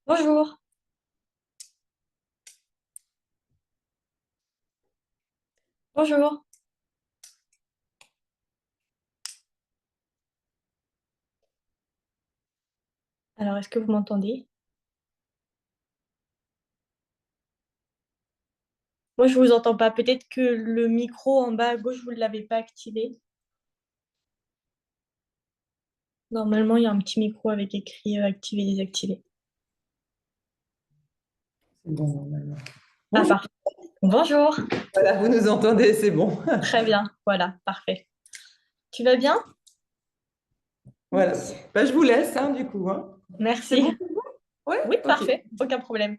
Bonjour. Bonjour. Alors, est-ce que vous m'entendez? Moi, je vous entends pas. Peut-être que le micro en bas à gauche, vous ne l'avez pas activé. Normalement, il y a un petit micro avec écrit activer, désactiver. C'est bon, normalement. Ah, Bonjour, parfait. Bonjour. voilà, vous nous entendez, c'est bon. Très bien. Voilà, parfait. Tu vas bien? Voilà. Bah, je vous laisse, hein, du coup, hein. C'est bon Merci. pour vous? Ouais, Oui, ok. parfait. Aucun problème.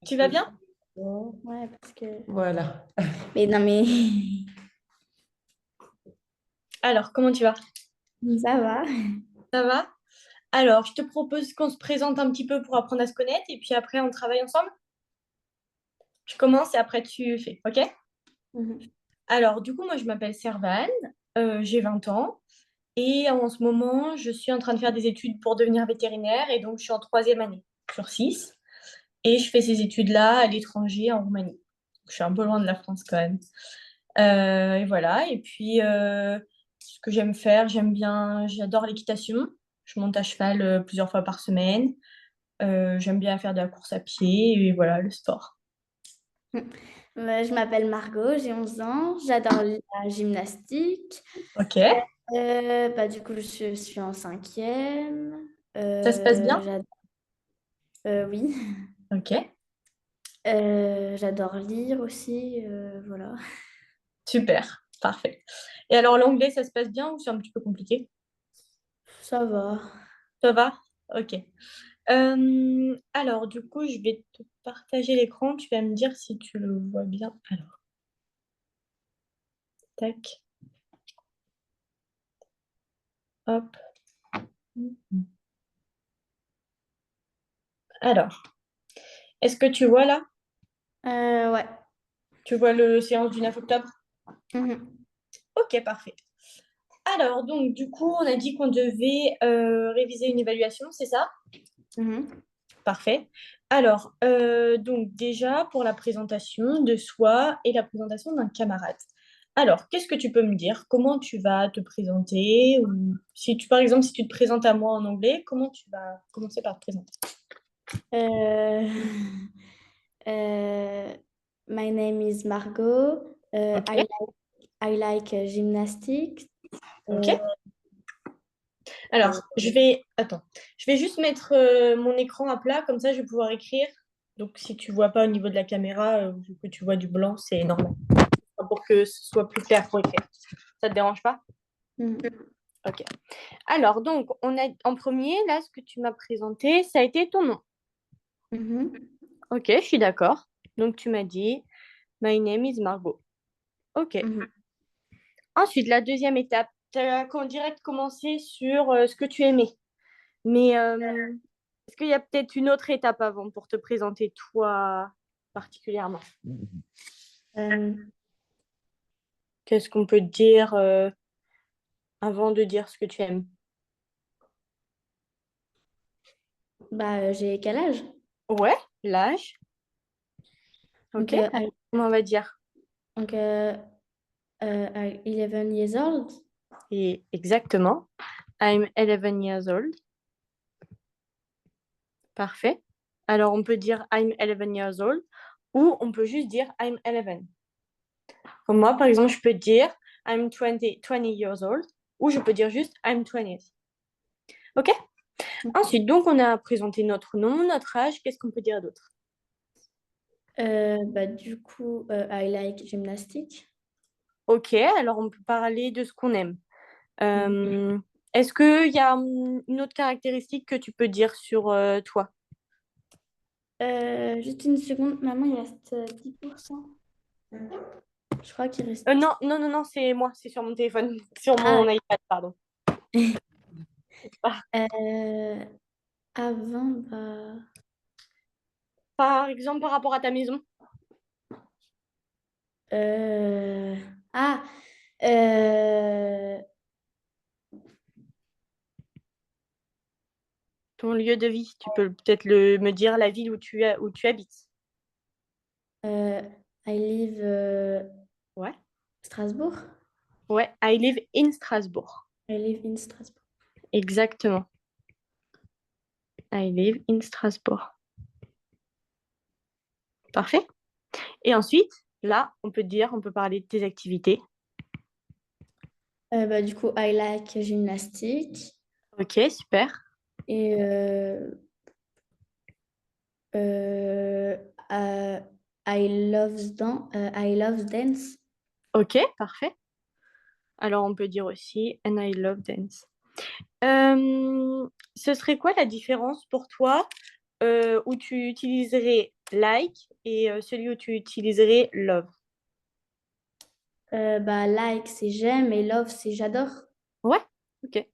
Tu vas bien? Ouais, parce que. Voilà. Mais non, mais Alors, comment tu vas? ça va. Ça va? Alors, je te propose qu'on se présente un petit peu pour apprendre à se connaître et puis après, on travaille ensemble. Je commence et après, tu fais. OK? Mhm. Alors, du coup, moi, je m'appelle Servane, j'ai 20 ans et en ce moment, je suis en train de faire des études pour devenir vétérinaire et donc je suis en troisième année sur 6 et je fais ces études-là à l'étranger en Roumanie. Je suis un peu loin de la France quand même. Et voilà, et puis ce que j'aime faire, j'aime bien, j'adore l'équitation. Je monte à cheval plusieurs fois par semaine. J'aime bien faire de la course à pied et voilà, le sport. Je m'appelle Margot, j'ai 11 ans, j'adore la gymnastique. Ok, Du coup, je suis en cinquième. ça se passe bien? Oui. Ok, J'adore lire aussi. Voilà. super, parfait. Et alors l'anglais, ça se passe bien ou c'est un petit peu compliqué? Ça va. Ça va? Ok. Alors, du coup, je vais te partager l'écran. Tu vas me dire si tu le vois bien. Alors, tac, hop. Alors, est-ce que tu vois là? Ouais. Tu vois le séance du 9 octobre? Mhm. Ok, parfait. Alors, donc, du coup, on a dit qu'on devait réviser une évaluation, c'est ça? Mhm. Parfait. Alors, donc déjà, pour la présentation de soi et la présentation d'un camarade. Alors, qu'est-ce que tu peux me dire? Comment tu vas te présenter? Ou si tu, par exemple, si tu te présentes à moi en anglais, comment tu vas commencer par te présenter? Euh, euh, My name is Margot. Ok, I like gymnastics. Euh, ok. Alors, attends, je vais juste mettre mon écran à plat, comme ça je vais pouvoir écrire. Donc, si tu vois pas au niveau de la caméra, vu que tu vois du blanc, c'est normal. Pour que ce soit plus clair pour écrire. Ça te dérange pas? mhm. Ok. Alors, donc, on a en premier, là, ce que tu m'as présenté, ça a été ton nom. Mhm. Ok, je suis d'accord. Donc, tu m'as dit, My name is Margot. Ok. Mhm. Ensuite, la deuxième étape, tu as en direct commencé sur ce que tu aimais. Mais est-ce qu'il y a peut-être une autre étape avant pour te présenter toi particulièrement? Euh, Qu'est-ce qu'on peut te dire avant de dire ce que tu aimes? J'ai quel âge? Ouais, l'âge. Ok. Donc, Comment on va dire? donc I'm 11 years old. Et exactement. I'm 11 years old. Parfait. Alors, on peut dire I'm 11 years old ou on peut juste dire I'm 11. Comme moi, par exemple, je peux dire I'm 20 years old ou je peux dire juste I'm 20. OK? Ensuite, donc, on a présenté notre nom, notre âge. Qu'est-ce qu'on peut dire d'autre? I like gymnastique. OK, alors on peut parler de ce qu'on aime. Mhm. Euh, Est-ce qu'il y a une autre caractéristique que tu peux dire sur toi? Juste une seconde, maman, il reste 10%. Je crois qu'il reste. Non, non, non, non, c'est moi, c'est sur mon téléphone, sur Ah, mon iPad, pardon. Ah, euh, avant, par exemple, par rapport à ta maison. euh, ah, euh, Ton lieu de vie, tu peux peut-être me dire la ville où tu habites. I live Ouais. Strasbourg. Ouais, I live in Strasbourg. I live in Strasbourg. Exactement. I live in Strasbourg. Parfait. Et ensuite, là, on peut parler de tes activités. Du coup, I like gymnastique. Ok, super. Et euh, I love dance. Ok, parfait. Alors, on peut dire aussi and I love dance. Ce serait quoi la différence pour toi où tu utiliserais like et celui où tu utiliserais love? Like, c'est j'aime et love, c'est j'adore. Ouais, ok.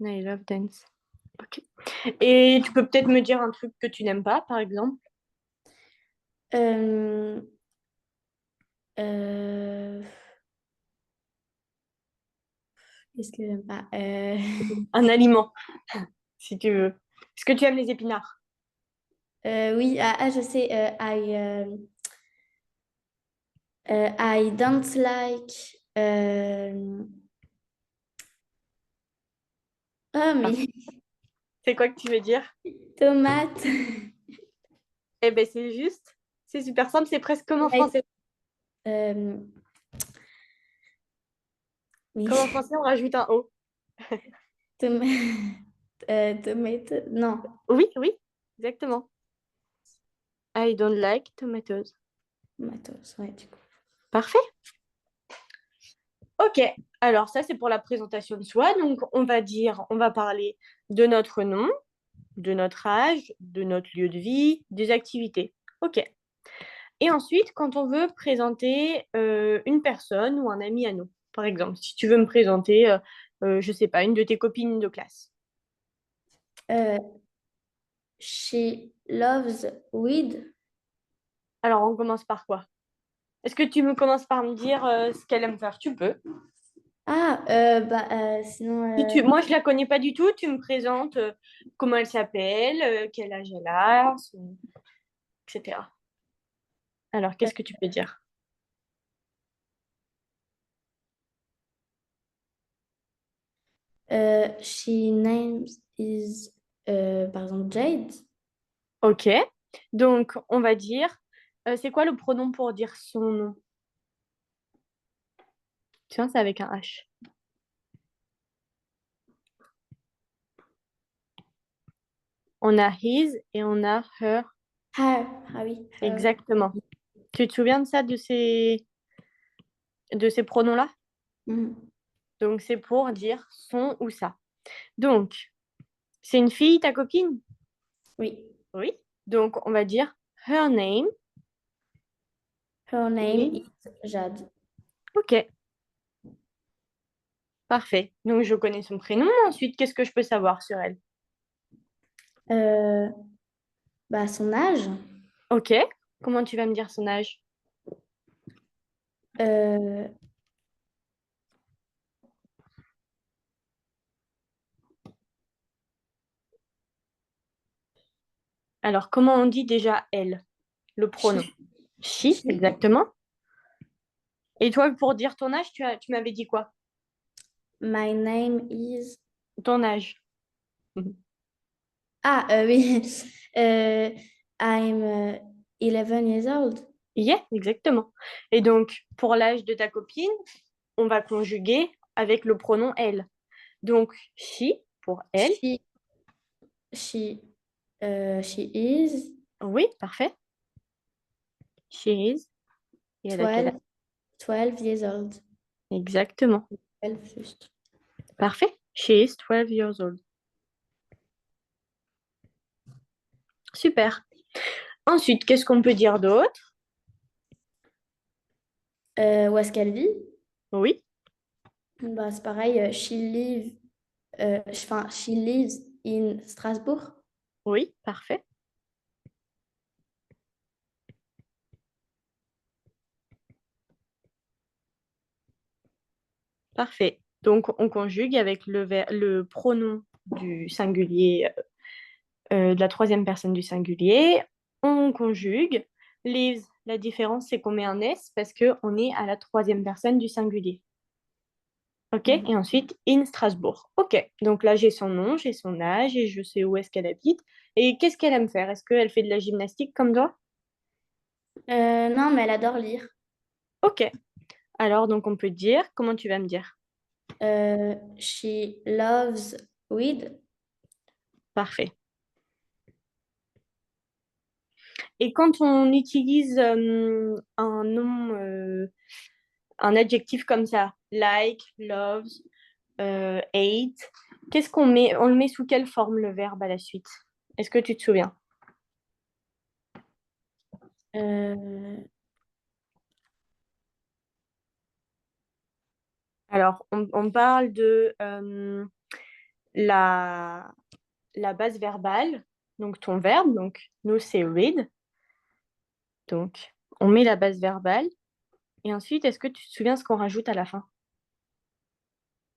And I love dance. Ok. Et tu peux peut-être me dire un truc que tu n'aimes pas, par exemple? Euh, euh, Qu'est-ce que j'aime pas? Un aliment, si tu veux. Est-ce que tu aimes les épinards? Oui, je sais. I don't like. Ah, Ah, mais c'est quoi que tu veux dire? tomate. Eh ben, c'est juste. C'est super simple, c'est presque comme en Like, français. euh, oui. Comme en français, on rajoute un O. Tom- Tomato. Non. Oui, oui, exactement. I don't like tomatoes. Tomatoes, ouais, du coup. Parfait. Ok, alors ça c'est pour la présentation de soi. Donc on va parler de notre nom, de notre âge, de notre lieu de vie, des activités. Ok. Et ensuite, quand on veut présenter une personne ou un ami à nous, par exemple, si tu veux me présenter, je sais pas, une de tes copines de classe. Euh, she loves weed. Alors on commence par quoi? Est-ce que tu me commences par me dire ce qu'elle aime faire? Tu peux. Sinon, Moi, je la connais pas du tout. Tu me présentes comment elle s'appelle, quel âge elle a, etc. Alors, qu'est-ce que tu peux dire? she names is, par exemple, Jade. Ok. Donc, on va dire, c'est quoi le pronom pour dire son nom? Tu vois, c'est avec un H. On a his et on a her. Her. Ah oui, her. Exactement. Tu te souviens de ça, de ces pronoms-là? Mhm. Donc, c'est pour dire son ou ça. Donc, c'est une fille, ta copine? Oui. Oui. Donc, on va dire her name. Her name Et... is Jade. Ok, parfait. Donc, je connais son prénom. Ensuite, qu'est-ce que je peux savoir sur elle? Euh, Son âge. Ok. Comment tu vas me dire son âge? Euh, Alors, comment on dit déjà elle, le pronom? she, She, she. exactement. Et toi, pour dire ton âge, tu m'avais dit quoi? My name is. Ton âge. Mhm. Oui. Euh, I'm 11 years old. Yeah, exactement. Et donc, pour l'âge de ta copine, on va conjuguer avec le pronom elle. Donc, she pour elle. She, she, she is Oui, parfait. She is. Et elle a quel âge? 12 years old. Exactement. 12 juste. Parfait. She is 12 years old. Super. Ensuite, qu'est-ce qu'on peut dire d'autre? Où est-ce qu'elle vit? Oui, C'est pareil, she lives in Strasbourg. oui, parfait. Parfait. Donc, on conjugue avec le pronom du singulier de la troisième personne du singulier. On conjugue. Lives, la différence, c'est qu'on met un S parce qu'on est à la troisième personne du singulier. OK? Et ensuite, in Strasbourg. OK. Donc là, j'ai son nom, j'ai son âge et je sais où est-ce qu'elle habite. Et qu'est-ce qu'elle aime faire? Est-ce qu'elle fait de la gymnastique comme toi? Non, mais elle adore lire. OK. Alors, donc, on peut dire, comment tu vas me dire? She loves read. Parfait. Et quand on utilise un nom, un adjectif comme ça, like, loves, hate, qu'est-ce qu'on met? On le met sous quelle forme le verbe à la suite? Est-ce que tu te souviens? Euh, Alors, on parle de la, la base verbale, donc ton verbe, donc nous c'est read, donc on met la base verbale, et ensuite, est-ce que tu te souviens ce qu'on rajoute à la fin?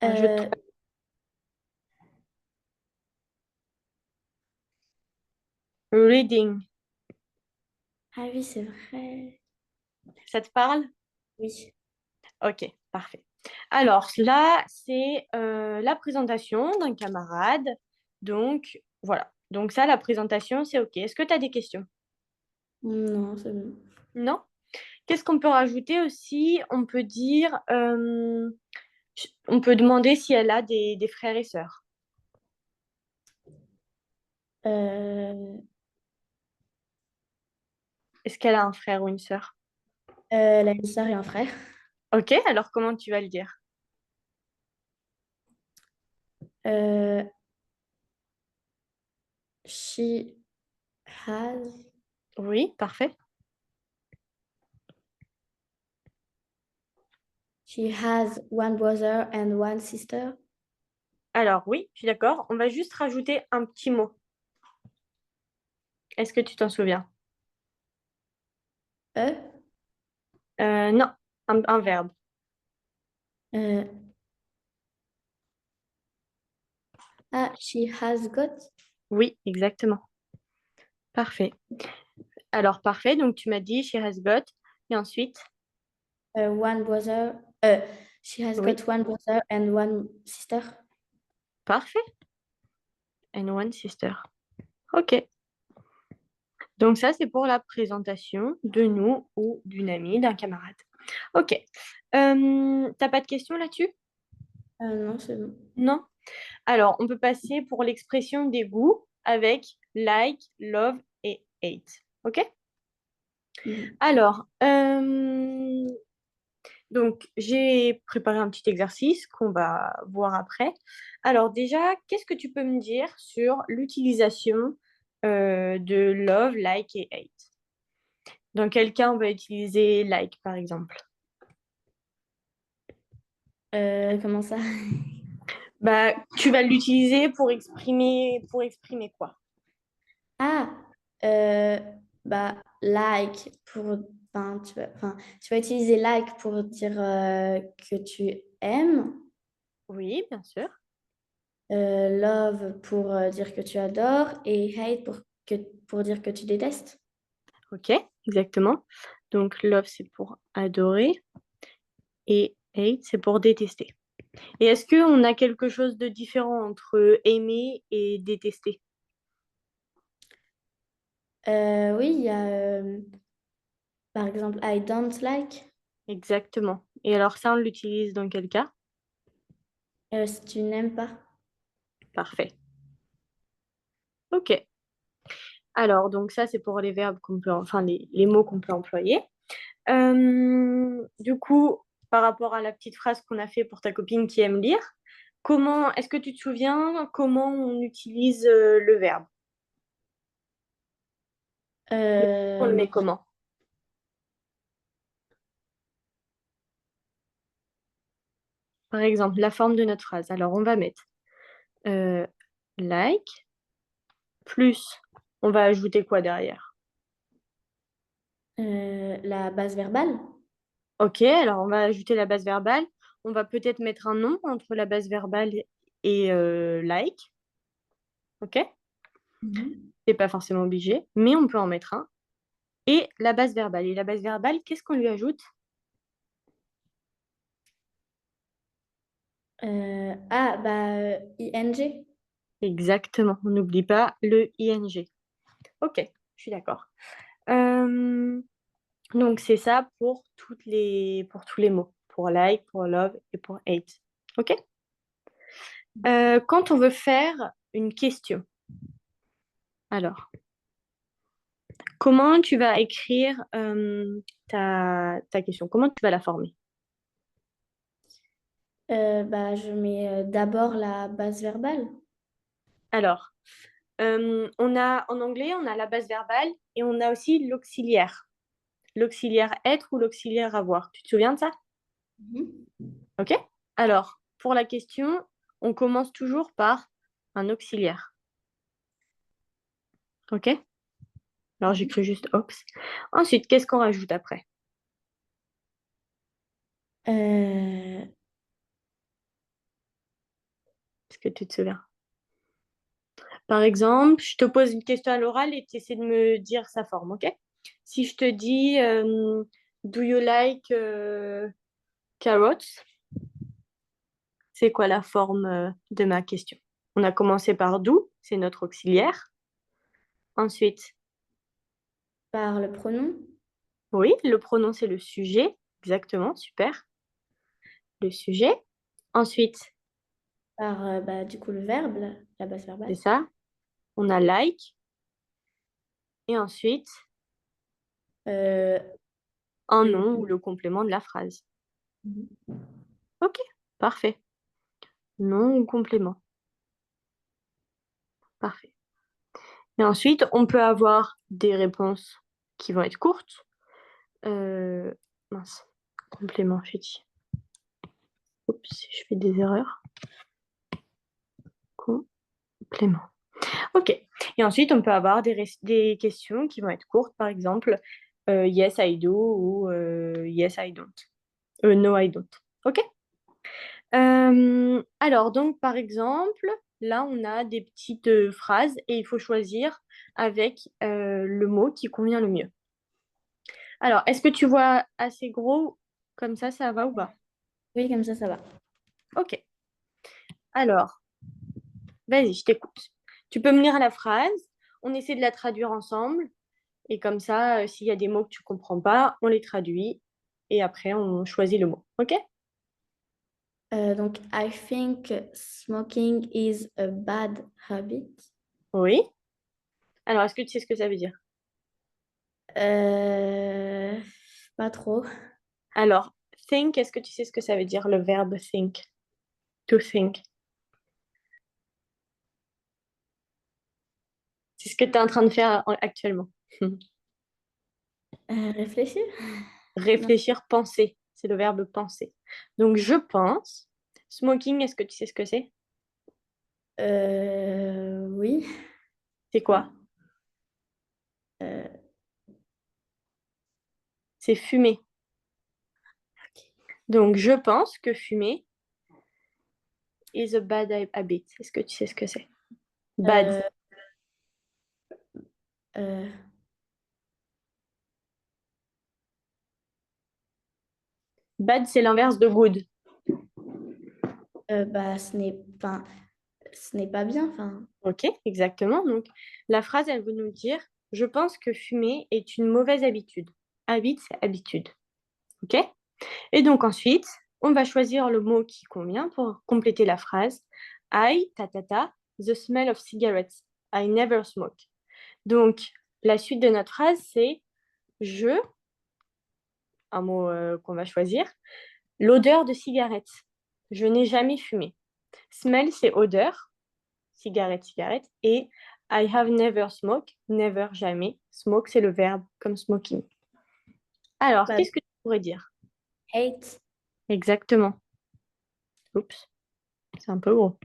On rajoute euh, reading, ah oui, c'est vrai. ça te parle? Oui. Ok, parfait. Alors là, c'est la présentation d'un camarade, donc voilà. Donc ça, la présentation, c'est ok. Est-ce que tu as des questions? Non, c'est bon. Non? Qu'est-ce qu'on peut rajouter aussi? On peut dire, on peut demander si elle a des frères et sœurs. Euh, Est-ce qu'elle a un frère ou une sœur? elle a une sœur et un frère. Ok, alors comment tu vas le dire? Euh, she has, Oui, parfait. she has one brother and one sister. Alors oui, je suis d'accord. On va juste rajouter un petit mot. Est-ce que tu t'en souviens? E. Non, un verbe. Euh, she has got Oui, exactement. Parfait. Alors, parfait. Donc, tu m'as dit she has got. Et ensuite, one brother. She has oui, got one brother and one sister. parfait. And one sister. OK. Donc, ça, c'est pour la présentation de nous ou d'une amie, d'un camarade. OK. T'as pas de questions là-dessus? Non, c'est bon. Non? Alors, on peut passer pour l'expression des goûts avec like, love et hate. OK? Mhm. Alors, donc, j'ai préparé un petit exercice qu'on va voir après. Alors déjà, qu'est-ce que tu peux me dire sur l'utilisation de love, like et hate? Dans quel cas on va utiliser like, par exemple? Comment ça? Bah, tu vas l'utiliser pour exprimer quoi? Ah, euh, bah, like pour, tu vas utiliser like pour dire que tu aimes, Oui, bien sûr. love pour dire que tu adores et hate pour dire que tu détestes. Ok, exactement. Donc, love, c'est pour adorer et hate, c'est pour détester. Et est-ce qu'on a quelque chose de différent entre aimer et détester? Oui, il y a par exemple I don't like Exactement. Et alors ça, on l'utilise dans quel cas? si tu n'aimes pas. Parfait. Ok. Alors, donc ça, c'est pour les verbes qu'on peut, enfin les mots qu'on peut employer. Du coup, par rapport à la petite phrase qu'on a fait pour ta copine qui aime lire, comment, est-ce que tu te souviens comment on utilise le verbe? On le Non. met comment? Par exemple, la forme de notre phrase. Alors, on va mettre euh, like, plus, on va ajouter quoi derrière? La base verbale. Ok, alors on va ajouter la base verbale. On va peut-être mettre un nom entre la base verbale et like. Ok? C'est pas forcément obligé, mais on peut en mettre un. Et la base verbale. Et la base verbale, qu'est-ce qu'on lui ajoute? ing. Exactement. On n'oublie pas le ing. Ok, je suis d'accord. Donc, c'est ça pour tous les mots. Pour like, pour love et pour hate. Ok? Quand on veut faire une question, alors, comment tu vas écrire ta question? Comment tu vas la former? Je mets d'abord la base verbale. Alors, en anglais, on a la base verbale et on a aussi l'auxiliaire. L'auxiliaire être ou l'auxiliaire avoir. Tu te souviens de ça? Ok? Alors, pour la question, on commence toujours par un auxiliaire. Ok? Alors, j'écris juste ox. Ensuite, qu'est-ce qu'on rajoute après? Euh, Est-ce que tu te souviens? Par exemple, je te pose une question à l'oral et tu essaies de me dire sa forme, ok? Si je te dis Do you like carrots? C'est quoi la forme de ma question? On a commencé par do, c'est notre auxiliaire. Ensuite, par le pronom. oui, le pronom c'est le sujet. Exactement, super. Le sujet. Ensuite, Par du coup le verbe, la base c'est verbale. ça. On a like. Et ensuite, Euh, un le- nom ou le complément de la phrase. Ok, parfait. Nom ou complément. Parfait. Et ensuite, on peut avoir des réponses qui vont être courtes. Euh, mince, complément, j'ai dit. Oups, je fais des erreurs. Complément. Ok. Et ensuite, on peut avoir des questions qui vont être courtes, par exemple, yes, I do ou yes, I don't. No, I don't. Ok. Alors, donc, par exemple, là, on a des petites phrases et il faut choisir avec le mot qui convient le mieux. Alors, est-ce que tu vois assez gros comme ça va ou pas? Oui, comme ça va. Ok. Alors, vas-y, je t'écoute. Tu peux me lire la phrase, on essaie de la traduire ensemble et comme ça, s'il y a des mots que tu comprends pas, on les traduit et après, on choisit le mot. Ok? Donc, I think smoking is a bad habit. Oui. Alors, est-ce que tu sais ce que ça veut dire? Euh, Pas trop. Alors, think, est-ce que tu sais ce que ça veut dire, le verbe think? To think. C'est ce que tu es en train de faire actuellement. Réfléchir? Non. Réfléchir, penser. C'est le verbe penser. Donc, je pense. Smoking, est-ce que tu sais ce que c'est? Oui. C'est quoi? Euh, C'est fumer. Donc, je pense que fumer is a bad habit. Est-ce que tu sais ce que c'est? Bad. euh, euh, Bad, c'est l'inverse de good. ce n'est pas bien. Enfin, Ok, exactement. Donc, la phrase, elle veut nous dire, je pense que fumer est une mauvaise habitude. Habit, c'est habitude. Ok? Et donc ensuite, on va choisir le mot qui convient pour compléter la phrase. The smell of cigarettes. I never smoke. Donc, la suite de notre phrase, c'est je, un mot qu'on va choisir, l'odeur de cigarette. Je n'ai jamais fumé. Smell, c'est odeur, cigarette, cigarette. Et I have never smoked, never, jamais. Smoke, c'est le verbe, comme smoking. Alors, bah, qu'est-ce que tu pourrais dire? hate. Exactement. Oups, c'est un peu gros.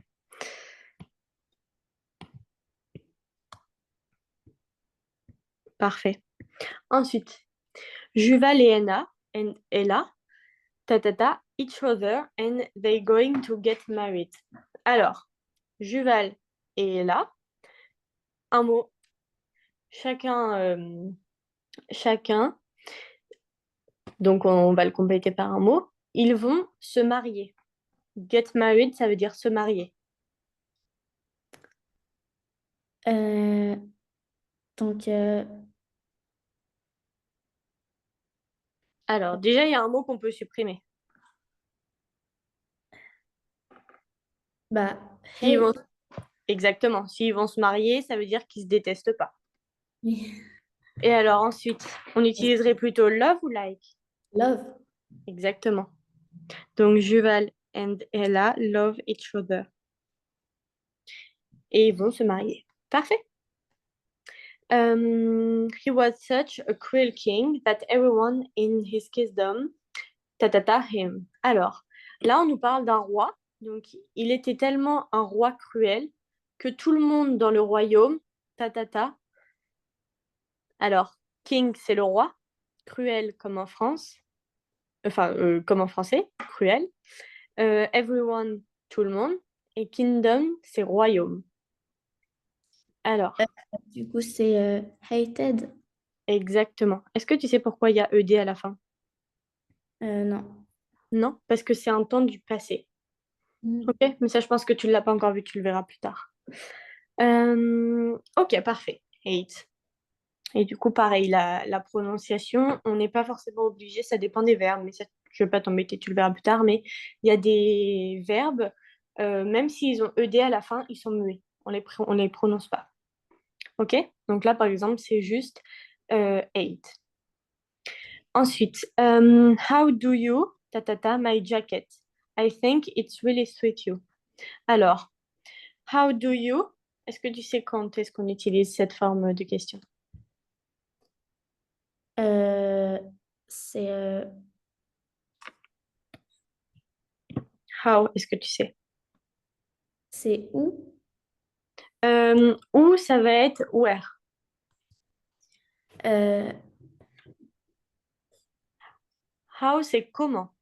Parfait. Ensuite, Juval et Ella, each other and they going to get married. Alors, Juval et Ella, un mot. Chacun, donc on va le compléter par un mot. Ils vont se marier. Get married, ça veut dire se marier. Euh, donc, Alors, déjà, il y a un mot qu'on peut supprimer. bah, S'ils hate. vont... Exactement. S'ils vont se marier, ça veut dire qu'ils se détestent pas. Et alors ensuite, on utiliserait plutôt love ou like? Love. Exactement. Donc, Juval and Ella love each other. Et ils vont se marier. Parfait. He was such a cruel king that everyone in his kingdom tatata him. Alors, là, on nous parle d'un roi. Donc, il était tellement un roi cruel que tout le monde dans le royaume, tatata. Alors, king, c'est le roi. Cruel, comme en France. Enfin, comme en français, cruel. Everyone, tout le monde. Et kingdom, c'est royaume. Alors, Du coup, c'est hated. exactement. Est-ce que tu sais pourquoi il y a ED à la fin? Non. Non, parce que c'est un temps du passé. Ok, mais ça, je pense que tu ne l'as pas encore vu, tu le verras plus tard. Ok, parfait. Hate. Et du coup, pareil, la prononciation, on n'est pas forcément obligé, ça dépend des verbes, mais ça, je ne vais pas t'embêter, tu le verras plus tard, mais il y a des verbes, même s'ils ont ED à la fin, ils sont muets. On les prononce pas. Ok? Donc là, par exemple, c'est juste hate. Ensuite, how do you, my jacket? I think it's really sweet you. Alors, how do you? Est-ce que tu sais quand est-ce qu'on utilise cette forme de question? Euh, c'est How, est-ce que tu sais? c'est où? Où ça va être where. Euh, How, c'est comment.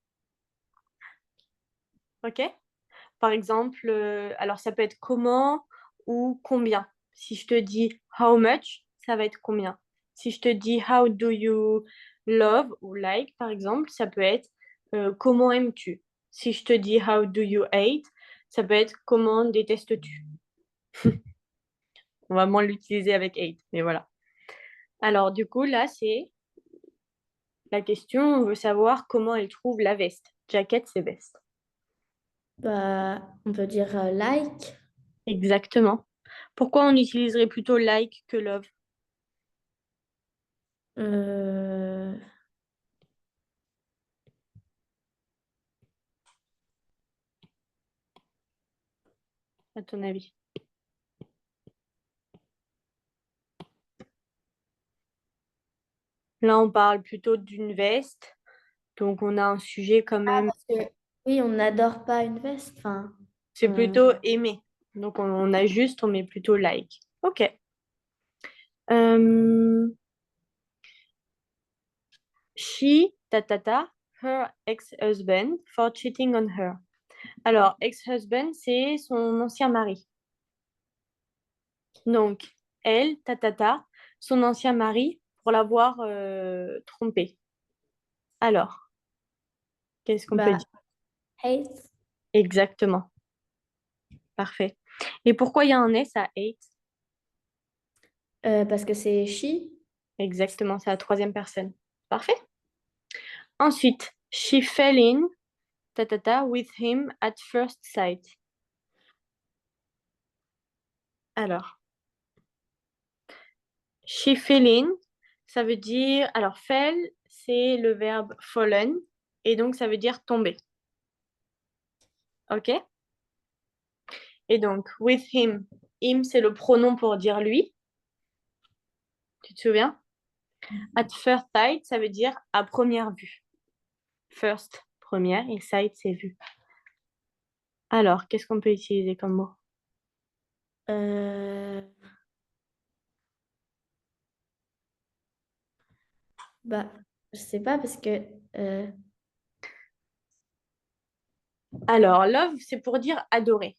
Ok? Par exemple, alors ça peut être comment ou combien. Si je te dis how much, ça va être combien. Si je te dis how do you love ou like, par exemple, ça peut être comment aimes-tu. Si je te dis how do you hate, ça peut être comment détestes-tu. On va moins l'utiliser avec hate, mais voilà. Alors du coup, là, c'est la question, on veut savoir comment elle trouve la veste. Jacket, c'est veste. bah, on peut dire like. Exactement. Pourquoi on utiliserait plutôt like que love? Euh, À ton avis? Là, on parle plutôt d'une veste, donc on a un sujet quand même, parce que oui, on n'adore pas une veste. Enfin, c'est plutôt aimer. Donc on a juste, on met plutôt like. Ok. Euh, she, her ex-husband for cheating on her. Alors, ex-husband, c'est son ancien mari. Donc, elle, son ancien mari pour l'avoir trompé. Alors, qu'est-ce qu'on peut bah, dire? hate. Exactement. Parfait. Et pourquoi il y a un S à hate? Parce que c'est she. Exactement, c'est la troisième personne. Parfait. Ensuite, she fell in with him at first sight. Alors, she fell in, ça veut dire, alors fell, c'est le verbe fallen, et donc ça veut dire tomber. Ok? Et donc, with him, c'est le pronom pour dire lui. Tu te souviens? At first sight, ça veut dire à première vue. First, première, et sight, c'est vue. Alors, qu'est-ce qu'on peut utiliser comme mot? Euh, bah, je sais pas parce que euh, Alors, love, c'est pour dire adorer.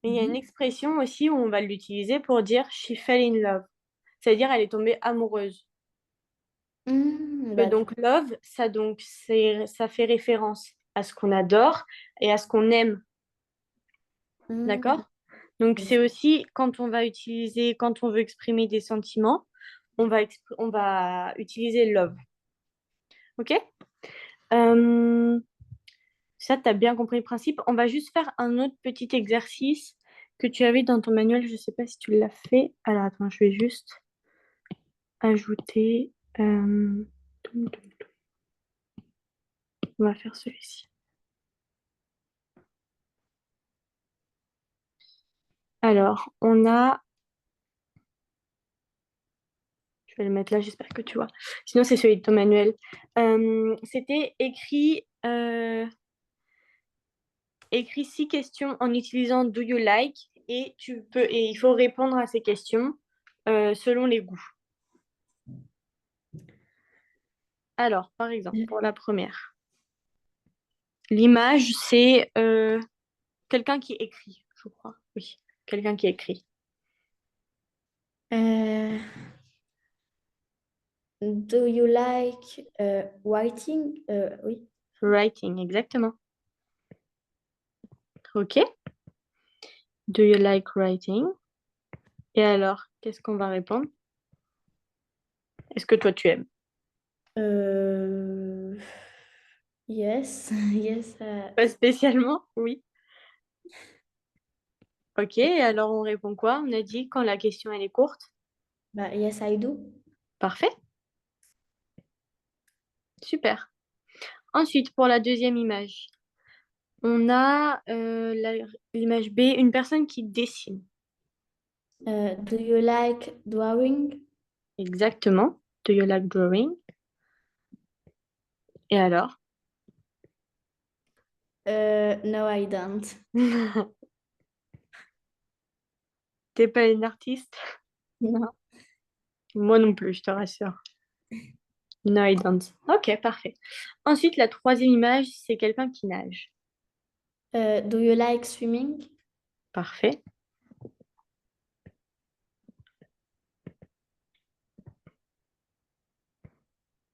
Mais il y a une expression aussi où on va l'utiliser pour dire she fell in love. C'est-à-dire elle est tombée amoureuse. Et donc love, ça fait référence à ce qu'on adore et à ce qu'on aime. D'accord? Donc c'est aussi quand on veut exprimer des sentiments, on va utiliser love. Ok? Ça, tu as bien compris le principe. On va juste faire un autre petit exercice que tu avais dans ton manuel. Je ne sais pas si tu l'as fait. Alors, attends, je vais juste ajouter. On va faire celui-ci. Alors, on a. Je vais le mettre là, j'espère que tu vois. Sinon, c'est celui de ton manuel. C'était écrit 6 questions en utilisant Do you like et il faut répondre à ces questions selon les goûts. Alors, par exemple, pour la première, l'image, c'est quelqu'un qui écrit, je crois. Oui, quelqu'un qui écrit. Do you like writing? Oui. Writing, exactement. Ok. Do you like writing? Et alors, qu'est-ce qu'on va répondre? Est-ce que toi, tu aimes? Yes, yes. Pas spécialement, oui. Ok, alors on répond quoi? On a dit quand la question, elle est courte. Yes, I do. Parfait. Super. Ensuite, pour la deuxième image, on a l'image B, une personne qui dessine. Do you like drawing? Exactement. Do you like drawing? Et alors? No, I don't. T'es pas une artiste? Non. Moi non plus, je te rassure. No, I don't. Ok, parfait. Ensuite, la troisième image, c'est quelqu'un qui nage. Do you like swimming? Parfait.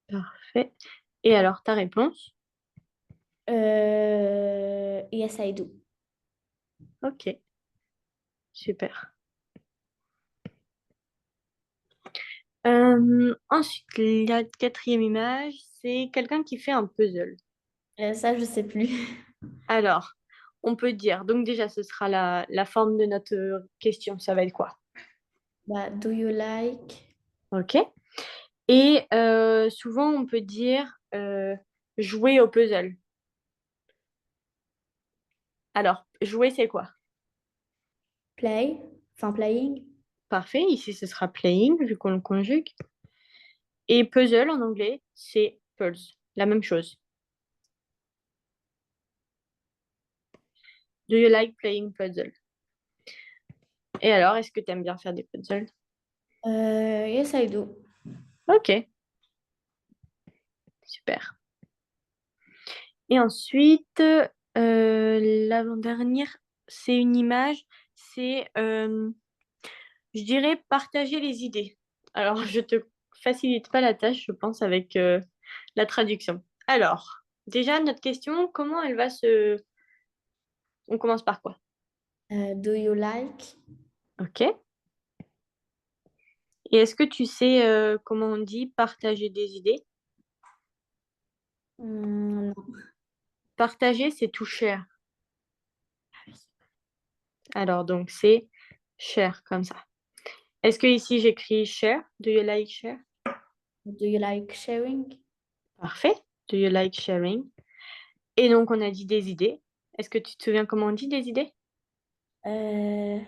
Parfait. Et alors, ta réponse? Yes, I do. Ok, super. Ensuite, la quatrième image, c'est quelqu'un qui fait un puzzle. Ça, je sais plus. Alors, on peut dire, donc déjà, ce sera la forme de notre question, ça va être quoi? Do you like? Ok. Et souvent, on peut dire jouer au puzzle. Alors, jouer, c'est quoi? Play? Enfin, playing? Parfait, ici, ce sera playing, vu qu'on le conjugue. Et puzzle, en anglais, c'est pulse, la même chose. Do you like playing puzzle? Et alors, est-ce que tu aimes bien faire des puzzles? Yes, I do. Ok, super. Et ensuite, l'avant-dernière, c'est une image, c'est, je dirais, partager les idées. Alors, je te facilite pas la tâche, je pense, avec la traduction. Alors, déjà, notre question, comment elle va se... On commence par quoi? Do you like? Ok. Et est-ce que tu sais comment on dit partager des idées? Non. Partager, c'est to share. Alors, donc, c'est share, comme ça. Est-ce que ici j'écris share? Do you like share? Do you like sharing? Parfait. Do you like sharing? Et donc, on a dit des idées. Est-ce que tu te souviens comment on dit des idées? Euh,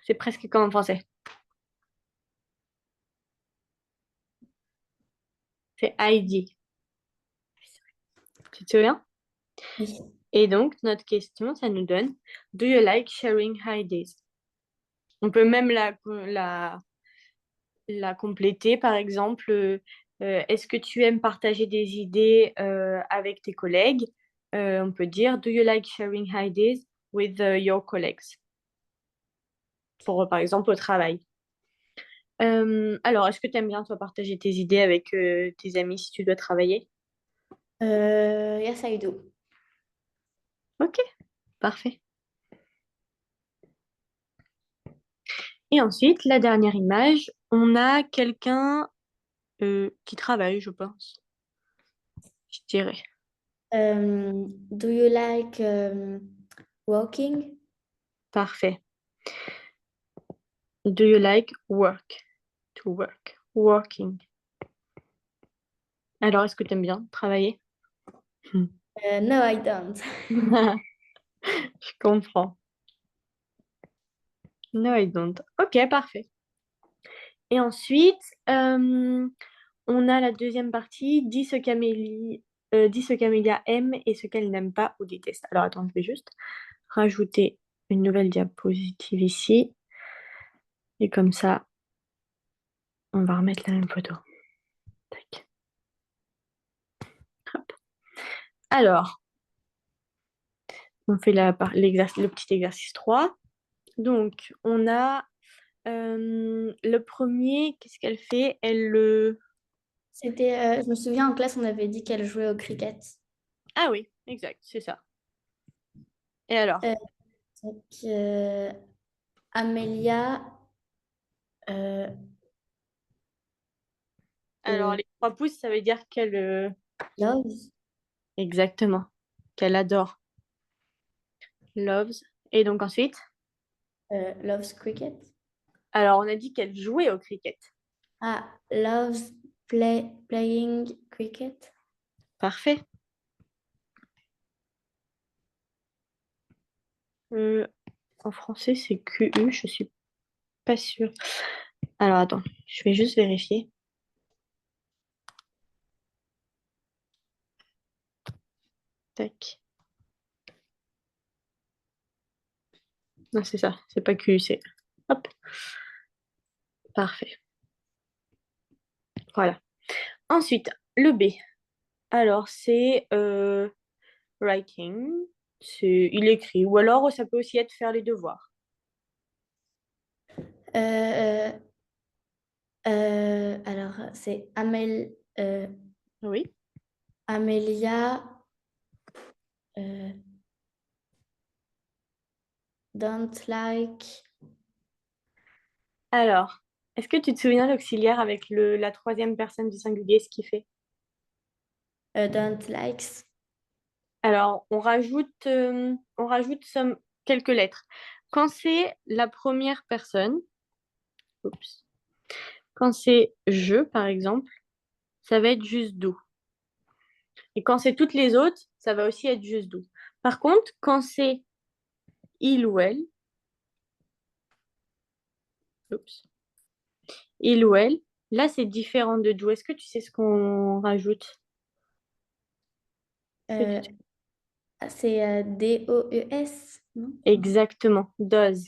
C'est presque comme en français. C'est ID. Tu te souviens? oui. Et donc, notre question, ça nous donne Do you like sharing ideas? On peut même la compléter, par exemple, est-ce que tu aimes partager des idées avec tes collègues? on peut dire Do you like sharing ideas with your colleagues? Pour, par exemple, au travail. Alors, est-ce que tu aimes bien, toi, partager tes idées avec tes amis si tu dois travailler? Yes, I do. Ok, parfait. Et ensuite, la dernière image, on a quelqu'un qui travaille, je pense, je dirais. Do you like walking? Parfait. Do you like work? To work. Working. Alors, est-ce que tu aimes bien travailler? No, I don't. Je comprends. No, I don't. Ok, parfait. Et ensuite, on a la deuxième partie, dis ce qu'Amélia aime et ce qu'elle n'aime pas ou déteste. Alors, attends, je vais juste rajouter une nouvelle diapositive ici. Et comme ça, on va remettre la même photo. Tac. Hop. Alors, on fait le petit exercice 3. Donc, on a le premier, qu'est-ce qu'elle fait? C'était, je me souviens en classe, on avait dit qu'elle jouait au cricket. Ah oui, exact, c'est ça. Et alors? Euh, donc, Amélia, euh, Alors, les 3 pouces, ça veut dire qu'elle... loves, Exactement. Qu'elle adore. Loves. Et donc ensuite? loves cricket. Alors, on a dit qu'elle jouait au cricket. Ah, loves playing cricket. Parfait. En français, c'est QU, je suis pas sûre. Alors, attends, je vais juste vérifier. Tac. Non, c'est ça. C'est pas QU, c'est... Hop. Parfait. Voilà. Ensuite, le B. Alors, c'est writing. Il écrit. Ou alors, ça peut aussi être faire les devoirs. Euh, alors, c'est Oui. Amélia euh, don't like. Alors, est-ce que tu te souviens l'auxiliaire avec la troisième personne du singulier, ce qu'il fait? Don't likes. Alors, on rajoute quelques lettres. Quand c'est la première personne, oups, quand c'est je, par exemple, ça va être juste do. Et quand c'est toutes les autres, ça va aussi être juste do. Par contre, quand c'est il ou elle, oups, il ou elle, là, c'est différent de do. Est-ce que tu sais ce qu'on rajoute? Est-ce que tu Euh, sais? c'est DOES, non? Exactement, does.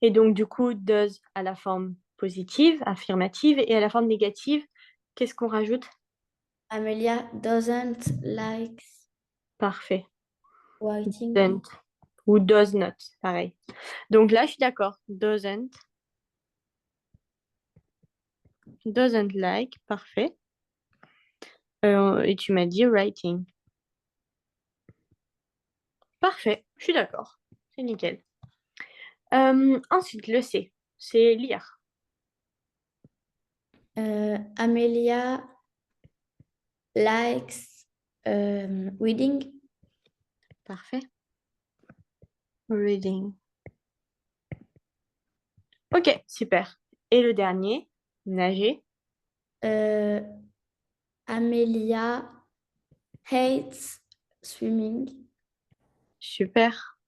Et donc, du coup, does à la forme positive, affirmative, et à la forme négative, qu'est-ce qu'on rajoute? Amelia doesn't like Parfait. writing. Doesn't ou does not, pareil. Donc là, je suis d'accord. Doesn't like, parfait. Et tu m'as dit writing. Parfait, je suis d'accord. C'est nickel. Ensuite, le C, c'est lire. Amelia likes reading. Parfait. Reading. Ok, super. Et le dernier, nager. Euh, Amelia hates swimming. Super.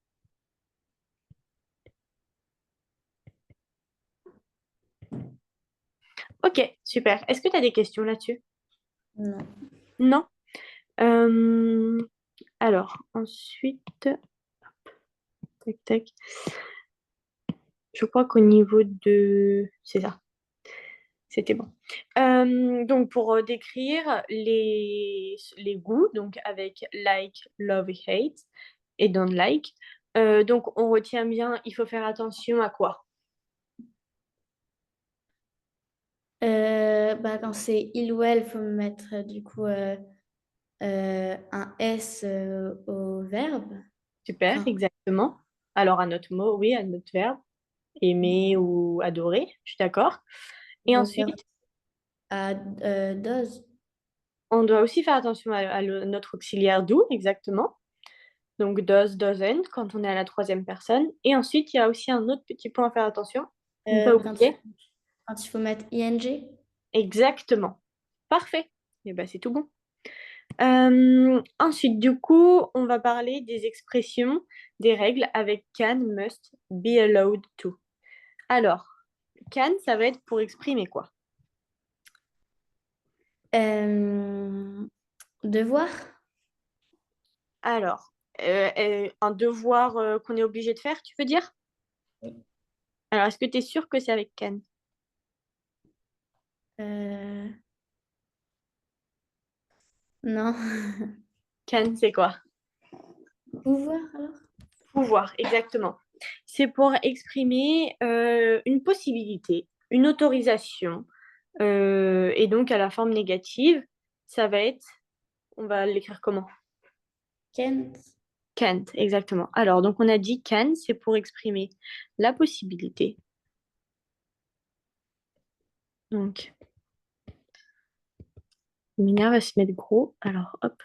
Ok, super. Est-ce que tu as des questions là-dessus? Non. Non? Euh, alors, ensuite, tac, tac. Je crois qu'au niveau de... C'est ça. C'était bon. Donc, pour décrire les goûts, donc avec like, love et hate, et don't like, donc on retient bien, il faut faire attention à quoi? Quand c'est il ou elle, il faut mettre du coup un S au verbe. Super, Enfin, exactement. Alors, à notre mot, oui, à notre verbe, aimer ou adorer, je suis d'accord. Et le verbe ensuite, à does. on doit aussi faire attention à notre auxiliaire do, exactement. Donc, does, doesn't, quand on est à la troisième personne. Et ensuite, il y a aussi un autre petit point à faire attention. Ne pas Euh, quand, oublier. quand il faut mettre ing. Exactement. Parfait. Et ben, c'est tout bon. Ensuite, du coup, on va parler des expressions, des règles avec can, must, be allowed to. Alors, can, ça va être pour exprimer quoi? Euh, devoir. Alors, un devoir qu'on est obligé de faire, tu veux dire? Alors, est-ce que tu es sûr que c'est avec can? Euh, non. Can, c'est quoi? Pouvoir alors? Pouvoir, exactement. C'est pour exprimer une possibilité, une autorisation. Et donc, à la forme négative, ça va être, on va l'écrire comment? Can't. Can't, exactement. Alors, donc, on a dit can, c'est pour exprimer la possibilité. Donc, Mina va se mettre gros. Alors, hop.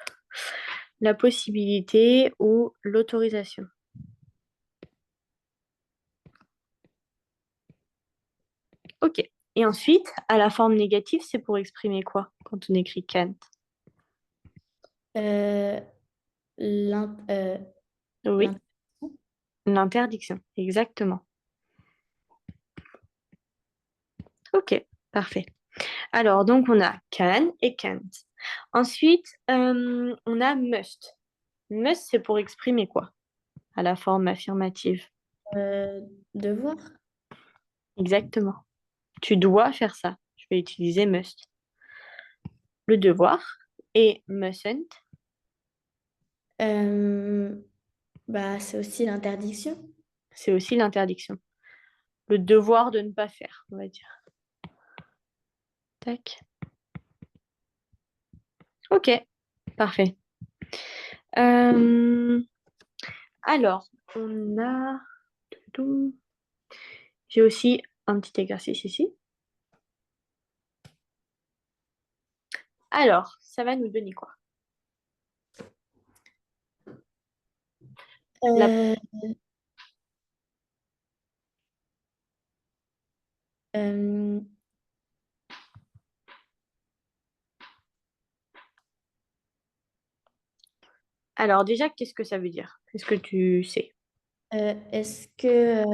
La possibilité ou l'autorisation. Ok. Et ensuite, à la forme négative, c'est pour exprimer quoi quand on écrit can't? Euh, Oui, l'in- l'interdiction, exactement. Ok, parfait. Alors, donc, on a can et can't. Ensuite, on a must. Must, c'est pour exprimer quoi? À la forme affirmative. euh, devoir. Exactement. Tu dois faire ça. Je vais utiliser must. Le devoir et mustn't, Euh, c'est aussi l'interdiction. c'est aussi l'interdiction. Le devoir de ne pas faire, on va dire. Tac. Ok, parfait. Euh, alors, on a... J'ai aussi un petit exercice ici. Alors, ça va nous donner quoi? La- Euh, euh, Alors déjà, qu'est-ce que ça veut dire? Est-ce que tu sais? euh, est-ce que,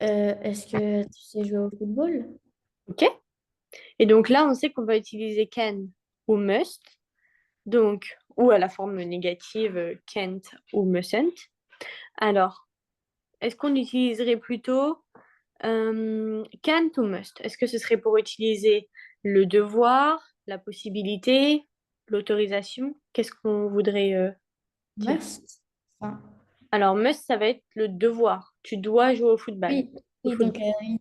euh, est-ce que tu sais jouer au football? Ok. Et donc là, on sait qu'on va utiliser can ou must, donc ou à la forme négative can't ou mustn't. Alors, est-ce qu'on utiliserait plutôt can't ou must? Est-ce que ce serait pour utiliser le devoir, la possibilité, l'autorisation? Qu'est-ce qu'on voudrait dire? Must. Enfin, Alors, must, ça va être le devoir. Tu dois jouer au football. oui, Au oui, football. donc oui,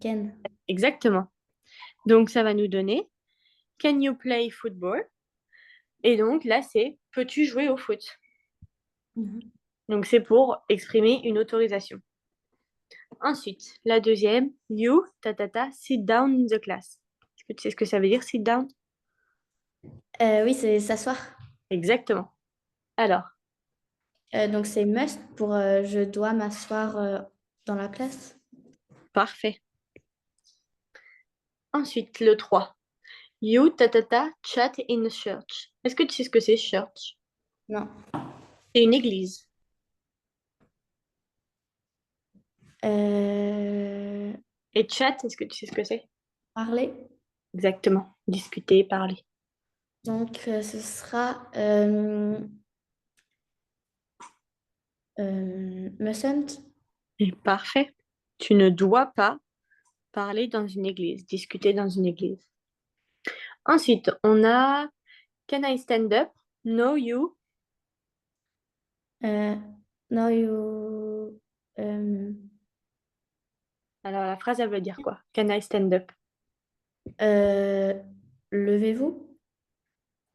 can. Exactement. Donc, ça va nous donner Can you play football? Et donc, là, c'est peux-tu jouer au foot? Mhm. Donc, c'est pour exprimer une autorisation. Ensuite, la deuxième, you, sit down in the class. Est-ce que tu sais ce que ça veut dire, sit down? Oui, c'est s'asseoir. Exactement. Alors, Donc c'est must pour je dois m'asseoir dans la classe. parfait. Ensuite, le 3. You, chat in a church. Est-ce que tu sais ce que c'est, church? Non. C'est une église. Euh, Et chat, est-ce que tu sais ce que c'est? parler. Exactement. Discuter, parler. Donc ce sera mustn't. Et parfait. Tu ne dois pas parler dans une église, discuter dans une église. Ensuite, on a Can I stand up? No, you. No, you. Alors, la phrase, elle veut dire quoi? Can I stand up? Levez-vous.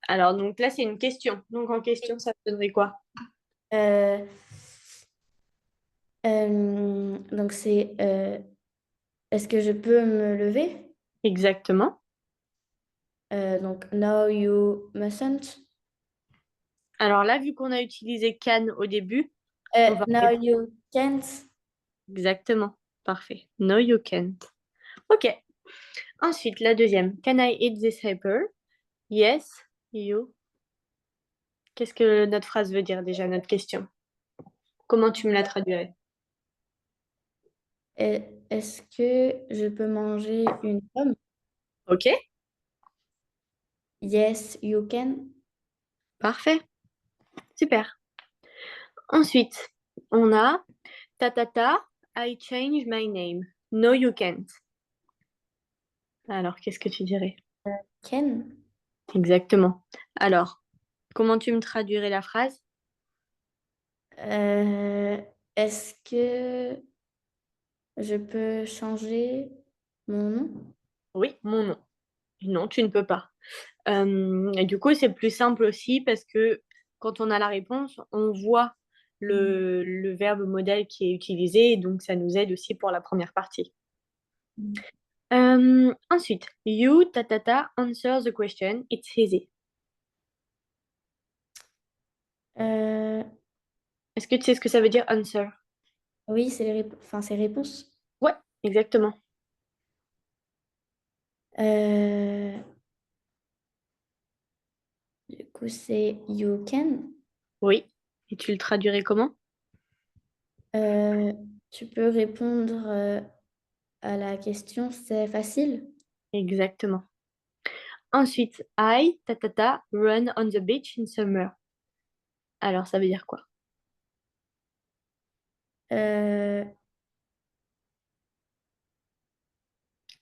Alors, donc là, c'est une question. Donc, en question, ça donnerait quoi? Euh, donc, c'est est-ce que je peux me lever? Exactement. Donc, no, you mustn't. Alors là, vu qu'on a utilisé can au début, on va No, répondre you can't. exactement. Parfait. No, you can't. OK. Ensuite, la deuxième. Can I eat this apple? Yes, you. Qu'est-ce que notre phrase veut dire déjà, notre question? Comment tu me la traduirais? Est-ce que je peux manger une pomme? OK, Yes, you can. parfait. Super. Ensuite, on a ta ta ta, I change my name. No, you can't. Alors, qu'est-ce que tu dirais? Can. Exactement. Alors, comment tu me traduirais la phrase? Euh, Est-ce que je peux changer mon nom? Oui, mon nom. Non, tu ne peux pas. Et du coup, c'est plus simple aussi parce que quand on a la réponse, on voit le verbe modèle qui est utilisé, et donc ça nous aide aussi pour la première partie. Ensuite, you, ta, ta, ta, answer the question, it's easy. Euh, Est-ce que tu sais ce que ça veut dire answer? oui, c'est enfin, c'est réponse. Ouais, exactement. Euh, du coup, c'est you can. Oui. Et tu le traduirais comment? Euh, Tu peux répondre à la question, c'est facile. Exactement. Ensuite, I, ta, ta, ta, run on the beach in summer. Alors, ça veut dire quoi? Euh,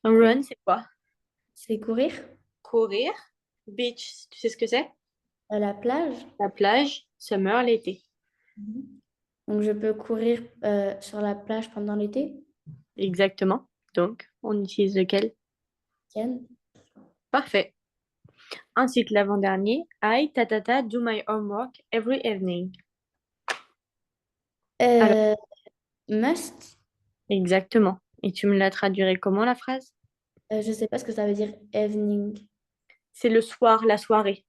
Run, c'est quoi? c'est courir Courir. Beach, tu sais ce que c'est? à la plage. La plage, summer, l'été. Donc, je peux courir sur la plage pendant l'été. Exactement. Donc, on utilise lequel? Can. Parfait. Ensuite, l'avant-dernier. I, ta, ta, ta, do my homework every evening. Alors, Euh, Must. exactement. Et tu me la traduirais comment, la phrase? Je sais pas ce que ça veut dire evening. C'est le soir, la soirée.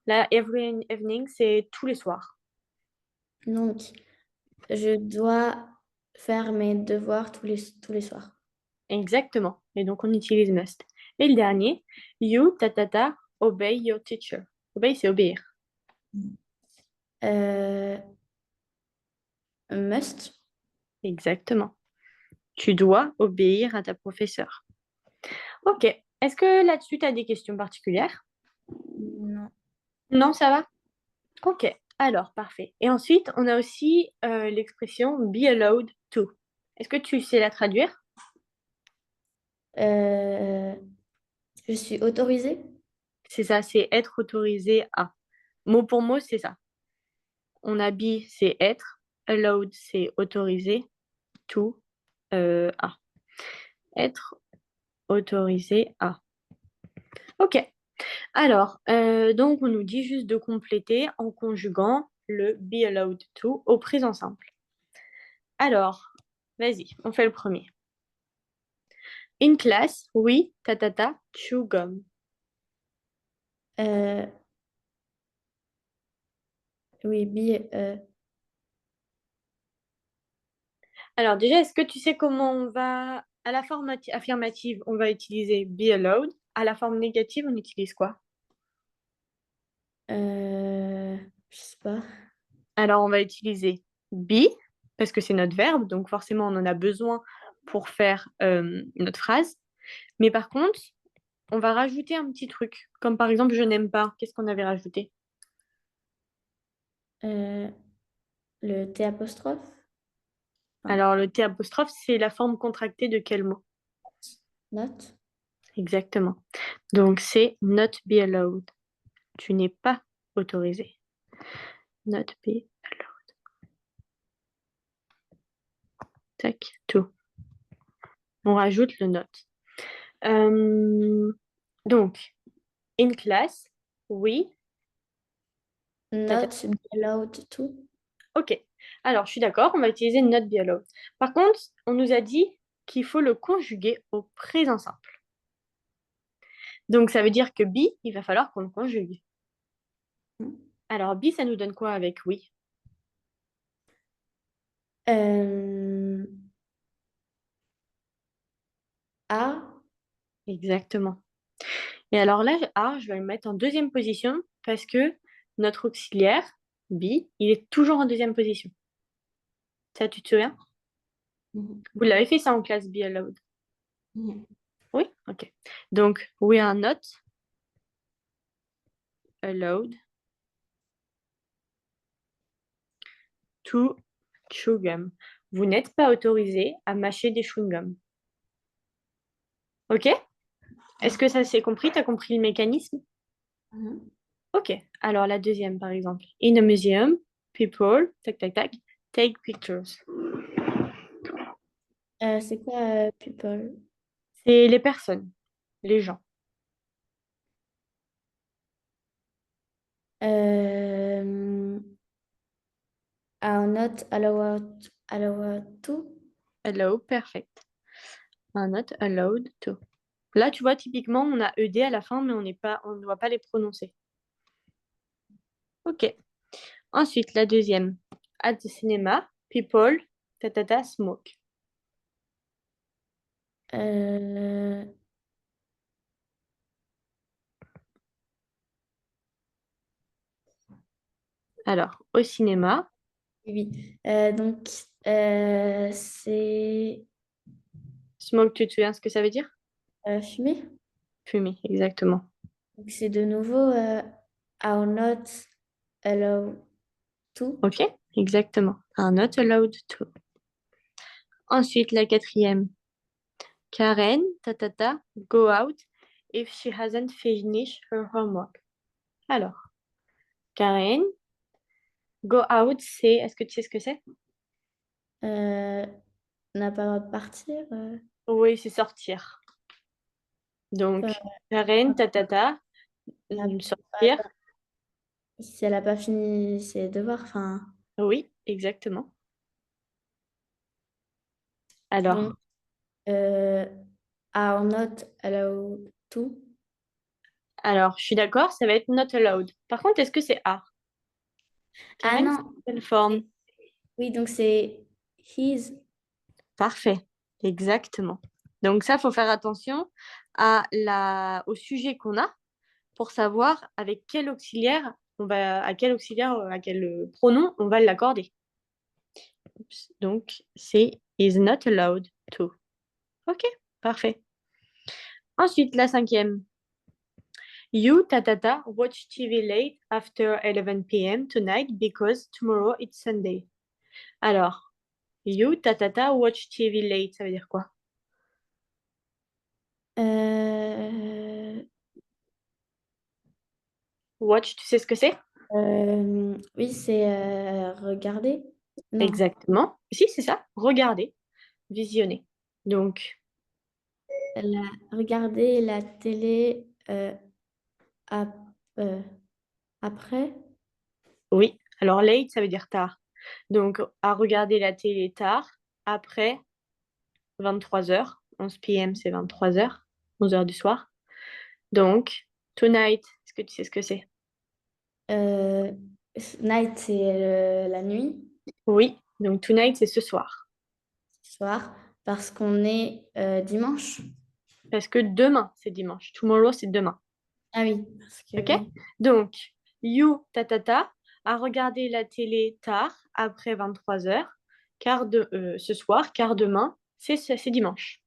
La every evening, c'est tous les soirs. Donc, je dois faire mes devoirs tous les soirs. Exactement. Et donc, on utilise must. Et le dernier, you, ta, ta, ta, obey your teacher. Obey, c'est obéir. Euh, Must. Exactement. Tu dois obéir à ta professeure. Ok. Est-ce que là-dessus, tu as des questions particulières? Non. Non, ça va? Ok. Alors, parfait. Et ensuite, on a aussi l'expression be allowed to. Est-ce que tu sais la traduire? Euh, je suis autorisée. C'est ça, c'est être autorisé à. Mot pour mot, c'est ça. On a be, c'est être. Allowed, c'est autorisé. To, à. Être autorisé à. Ok. Alors, donc on nous dit juste de compléter en conjuguant le be allowed to au présent simple. Alors, vas-y, on fait le premier. In class, we, ta ta ta, chew gum. Euh, oui, Alors déjà, est-ce que tu sais comment on va, à la forme affirmative, on va utiliser be allowed, à la forme négative, on utilise quoi? je sais pas. Alors on va utiliser be, parce que c'est notre verbe, donc forcément on en a besoin pour faire notre phrase. Mais par contre, on va rajouter un petit truc, comme par exemple je n'aime pas. Qu'est-ce qu'on avait rajouté? Euh, le T apostrophe. Enfin, Alors le T apostrophe, c'est la forme contractée de quel mot? not. Exactement. Donc, c'est not be allowed. Tu n'es pas autorisé. Not be allowed. Tac, to. On rajoute le not. Donc, in class, we. Not be allowed to. Ok. Alors, je suis d'accord, on va utiliser not be allowed. Par contre, on nous a dit qu'il faut le conjuguer au présent simple. Donc, ça veut dire que be, il va falloir qu'on le conjugue. Alors, be, ça nous donne quoi avec oui? A. Exactement. Et alors là, A, je vais le mettre en deuxième position parce que notre auxiliaire, be, il est toujours en deuxième position. Ça, tu te souviens? Vous l'avez fait ça en classe be allowed? Oui? Ok. Donc, we are not allowed to chew gum. Vous n'êtes pas autorisé à mâcher des chewing-gums. Ok? Est-ce que ça s'est compris? Tu as compris le mécanisme? Ok. Alors la deuxième, par exemple. In a museum, people, tac, tac, tac, take pictures. C'est quoi people? C'est les personnes, les gens. Are not allowed to. Allow, perfect. Are not allowed to. Là, tu vois, typiquement, on a ED à la fin, mais on ne doit pas les prononcer. Ok. Ensuite, la deuxième. At the cinema, people, tatata, smoke. Alors, au cinéma. Oui. Donc, c'est Smoke, tu te souviens ce que ça veut dire? fumer. Fumer, exactement. Donc, c'est de nouveau are not allowed to. Ok, exactement. Are not allowed to. Ensuite, la quatrième. Karen, tatata, go out if she hasn't finished her homework. Alors, Karen, go out, c'est. Est-ce que tu sais ce que c'est? N'a pas le droit de partir. Oui, c'est sortir. Donc, Karen, tatata, sortir. Si elle n'a pas fini ses devoirs, enfin. Oui, exactement. Alors, Donc, are not allowed to. alors, je suis d'accord, ça va être not allowed. Par contre, est-ce que c'est are? Ah Karen, non, c'est quelle forme? oui, donc c'est his. Parfait, exactement. Donc ça, il faut faire attention au sujet qu'on a pour savoir avec quel auxiliaire à quel pronom on va l'accorder. Donc c'est is not allowed to. Ok, parfait. Ensuite, la cinquième. You, tatata, watch TV late after 11 p.m. tonight because tomorrow it's Sunday. Alors, you, tatata, watch TV late, ça veut dire quoi? Watch, tu sais ce que c'est? Oui, c'est regarder. Non. Exactement. Si, c'est ça. Regardez, visionner. Donc, Regarder la télé ap- euh, après. oui. Alors, late, ça veut dire tard. Donc, à regarder la télé tard, après 23 heures. 11 p.m., c'est 23 heures. 11 heures du soir. Donc, tonight, est-ce que tu sais ce que c'est? Euh, Night, c'est la nuit, Oui. Donc, tonight, c'est ce soir. soir, parce qu'on est dimanche. Parce que demain, c'est dimanche. Tomorrow, c'est demain. Ah oui, parce que OK? oui. Donc, you, tatata, à regarder la télé tard, après 23 heures, ce soir, car demain, c'est dimanche.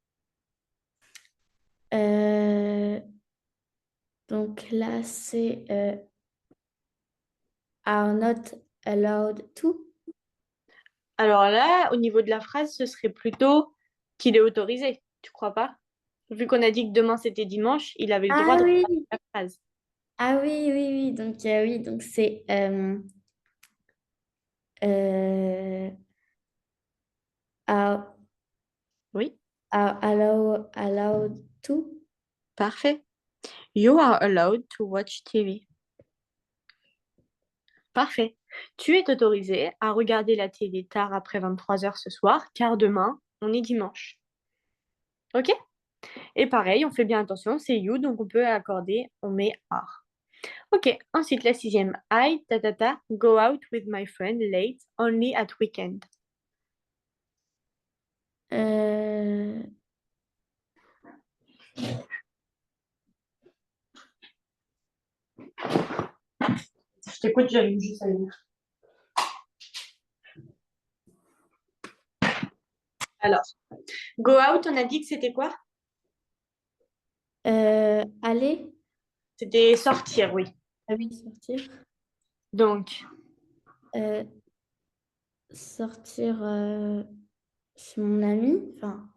Donc là, c'est are not allowed to. Alors là, au niveau de la phrase, ce serait plutôt qu'il est autorisé. Tu crois pas? Vu qu'on a dit que demain c'était dimanche, il avait le droit Ah de oui, refaire la phrase. ah oui, oui, oui. Donc c'est euh, à- Oui, allow to. parfait. You are allowed to watch TV. Parfait. Tu es autorisé à regarder la télé tard après 23 heures ce soir, car demain, on est dimanche. Ok? Et pareil, on fait bien attention, c'est you, donc on peut accorder, on met are. Ok, ensuite la sixième. I, go out with my friend late, only at weekend. Euh, Je t'écoute, j'allume juste à lire. Alors, go out, on a dit que c'était quoi? aller, C'était sortir, oui. ah oui, sortir. Donc, Euh, sortir chez mon ami, enfin,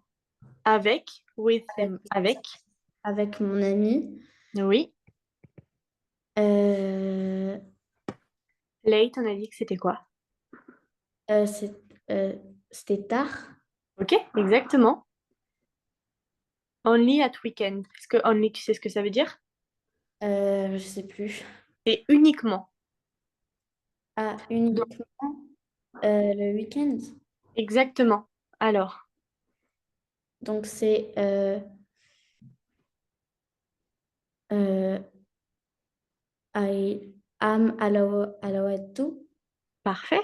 avec, with, avec, avec, avec mon ami. oui. Euh, Late, on a dit que c'était quoi? euh, c'est- euh, C'était tard. Ok, exactement. Only at weekend. Est-ce que only, tu sais ce que ça veut dire? Je sais plus. C'est uniquement. Ah, Donc, uniquement le week-end. exactement. Alors, Donc c'est euh, I am allowed to. parfait.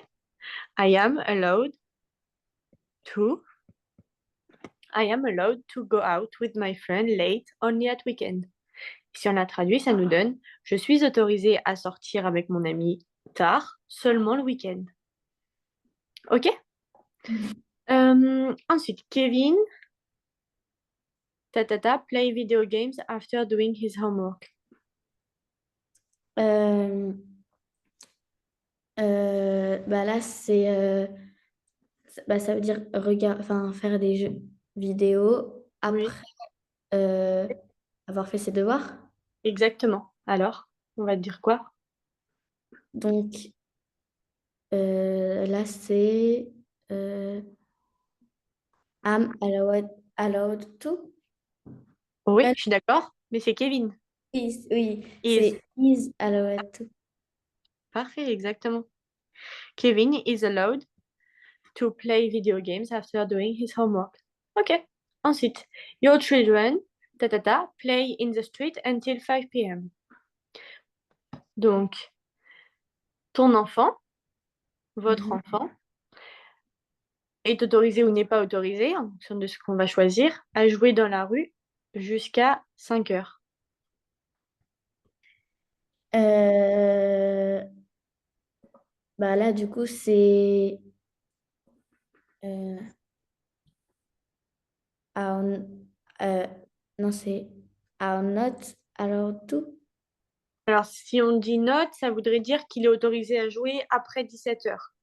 I am allowed to. I am allowed to go out with my friend late only at weekend. Si on la traduit, ça nous donne je suis autorisée à sortir avec mon ami tard, seulement le week-end. Ok? Ensuite, Kevin, play video games after doing his homework. Euh, Bah là, ça veut dire enfin, faire des jeux vidéo Oui, après avoir fait ses devoirs. exactement. Alors, on va dire quoi? Donc là, c'est euh, am allowed to. Oui, je suis d'accord, mais c'est Kevin. Oui, Is. c'est is allowed to. Parfait, exactement. Kevin is allowed to play video games after doing his homework. Ok. Ensuite, your children, play in the street until 5 p.m. Donc, ton enfant, votre Mhm. enfant, est autorisé ou n'est pas autorisé, en fonction de ce qu'on va choisir, à jouer dans la rue jusqu'à 5 heures. Euh, Bah là, du coup, c'est euh, are- euh, non, c'est are not allowed to. Alors, si on dit note, ça voudrait dire qu'il est autorisé à jouer après 17 heures.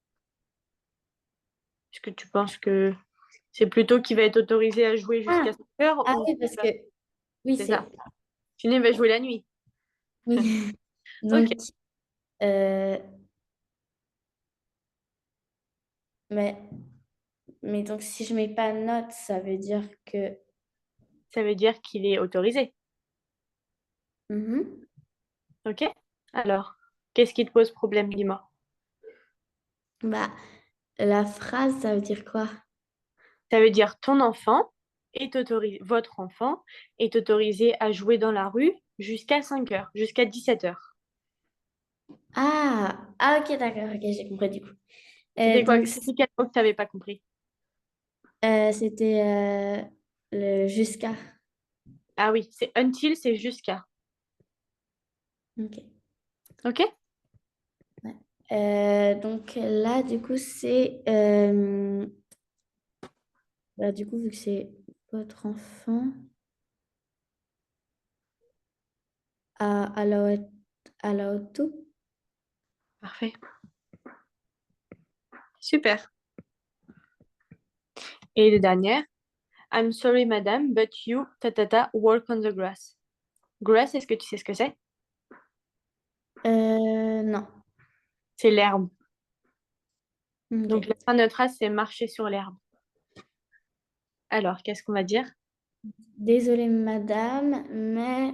Est-ce que tu penses que c'est plutôt qu'il va être autorisé à jouer Ah, jusqu'à 5 heures ah ou oui, parce que oui, c'est ça? c'est Sinon, il va jouer la nuit. oui. Ok. Donc, euh, mais, mais donc si je mets pas note, ça veut dire que Ça veut dire qu'il est autorisé. Mhm. Ok? Alors, qu'est-ce qui te pose problème, dis-moi? Bah, la phrase, ça veut dire quoi? Ça veut dire ton enfant est autorisé, votre enfant est autorisé à jouer dans la rue jusqu'à 5 heures, jusqu'à 17 heures. Ok, d'accord, ok, j'ai compris du coup. C'était quoi? Donc, C'était quel mot que tu n'avais pas compris? c'était le jusqu'à. Ah oui, c'est until, c'est jusqu'à. Ok. Ok? Ouais. Donc là, du coup, c'est bah, du coup, vu que c'est votre enfant, allowed to. Parfait. Super. Et le dernier, I'm sorry, madame, but you, walk on the grass. Grass, est-ce que tu sais ce que c'est? Non. C'est l'herbe. Ok. Donc, la fin de notre phrase, c'est marcher sur l'herbe. Alors, qu'est-ce qu'on va dire? Désolée, madame, mais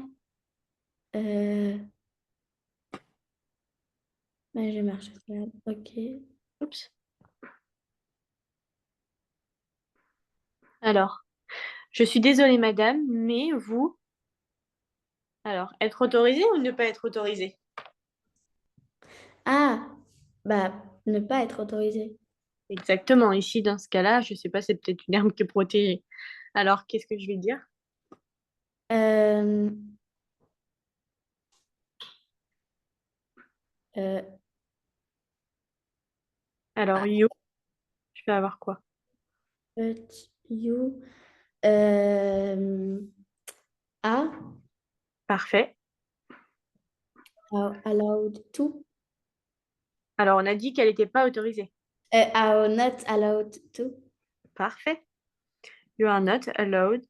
je marche sur l'herbe. Ok. Oups. Alors, je suis désolée, madame, mais vous... Alors, être autorisé ou ne pas être autorisé? Ah, bah, ne pas être autorisé. Exactement. Ici, dans ce cas-là, je sais pas, c'est peut-être une herbe qui est protégée. Alors, qu'est-ce que je vais dire? Euh, euh, Alors, you, je vais avoir quoi? but you euh, are Parfait. allowed to, Alors, on a dit qu'elle n'était pas autorisée. are not allowed to. Parfait. You are not allowed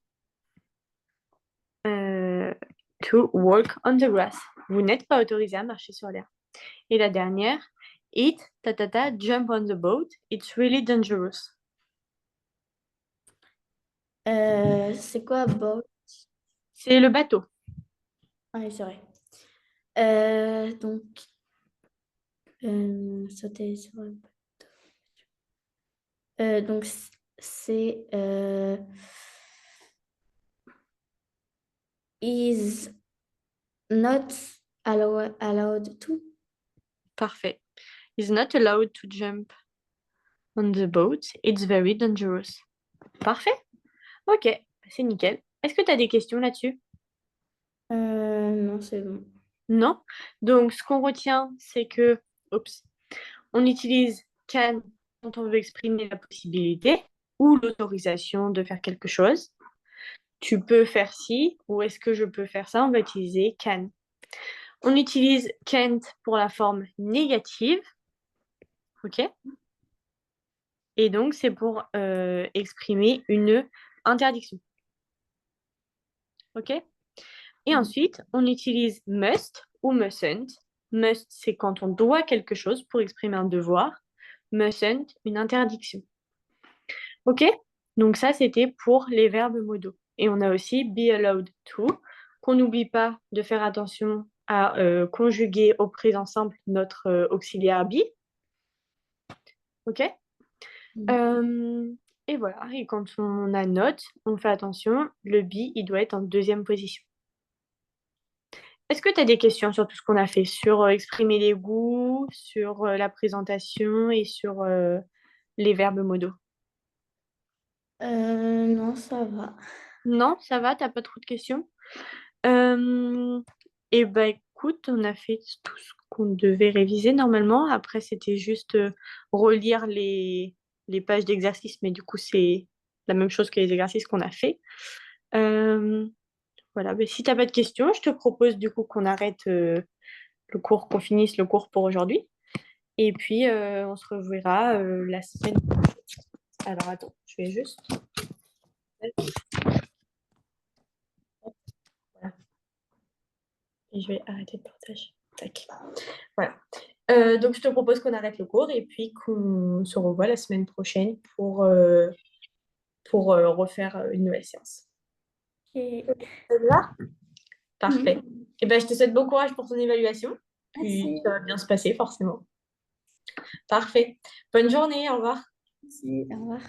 to walk on the grass. Vous n'êtes pas autorisé à marcher sur l'herbe. Et la dernière, it, jump on the boat. It's really dangerous. C'est quoi boat? C'est le bateau. Ah oui, c'est vrai. Donc, sauter sur le bateau. Donc, c'est is not allowed to. Parfait. Is not allowed to jump on the boat. It's very dangerous. Parfait. Ok, c'est nickel. Est-ce que tu as des questions là-dessus? Non, c'est bon. Non. Donc, ce qu'on retient, c'est que, oups, on utilise can quand on veut exprimer la possibilité ou l'autorisation de faire quelque chose. Tu peux faire ci, ou est-ce que je peux faire ça? On va utiliser can. On utilise can't pour la forme négative. OK? Et donc, c'est pour exprimer une interdiction. OK? Et ensuite, on utilise must ou mustn't. Must, c'est quand on doit quelque chose pour exprimer un devoir. Mustn't, une interdiction. OK? Donc ça, c'était pour les verbes modaux. Et on a aussi be allowed to, qu'on n'oublie pas de faire attention à conjuguer au présent simple notre auxiliaire be. OK? Et voilà. Et quand on a not, on fait attention, le be, il doit être en deuxième position. Est-ce que tu as des questions sur tout ce qu'on a fait, sur exprimer les goûts, sur la présentation et sur les verbes modaux? Non, ça va. Non, ça va, t'as pas trop de questions? Et bah écoute, on a fait tout ce qu'on devait réviser normalement. Après, c'était juste relire les pages d'exercice, mais du coup, c'est la même chose que les exercices qu'on a fait. Voilà, mais si t'as pas de questions, je te propose du coup qu'on arrête le cours, qu'on finisse le cours pour aujourd'hui. Et puis, on se reverra la semaine prochaine. Alors, attends, je vais juste... Voilà. Et je vais arrêter le partage. Tac. Voilà. Donc, je te propose qu'on arrête le cours et puis qu'on se revoit la semaine prochaine pour refaire une nouvelle séance. Ok. Ça te va? Parfait. Et ben, je te souhaite bon courage pour ton évaluation. Puis Merci. ça va bien se passer, forcément. Parfait. Bonne journée, au revoir. Merci. Au revoir.